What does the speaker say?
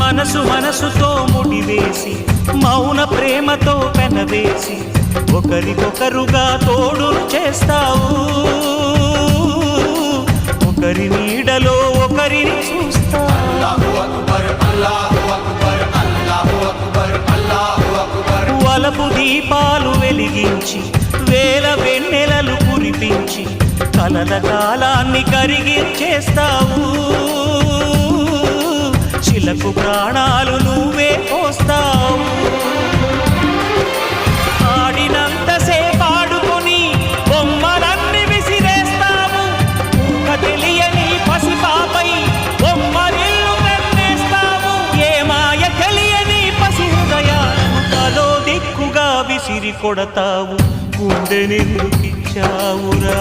మనసు మనసుతో ముడివేసి మౌన ప్రేమతో పెనవేసి ఒకరికొకరుగా తోడును చేస్తావు ఒకరి నీడలో ఒకరిని చూస్తావు వలపు దీపాలు వెలిగించి వేల వెన్నెలలు కురిపించి కలల కాలాన్ని కరిగించేస్తావు చిలకు ప్రాణాలు నువ్వే పోస్తావు ఆడినంతసేపు ఆడుకొని బొమ్మలన్నీ విసిరేస్తావు తెలియని పసిపాపై బొమ్మరిల్లు కన్నేస్తావు ఏ మాయ తెలియని పసి హృదయాలను తలో దిక్కుగా విసిరి కొడతావు గుండెనెందుకిచ్చావురా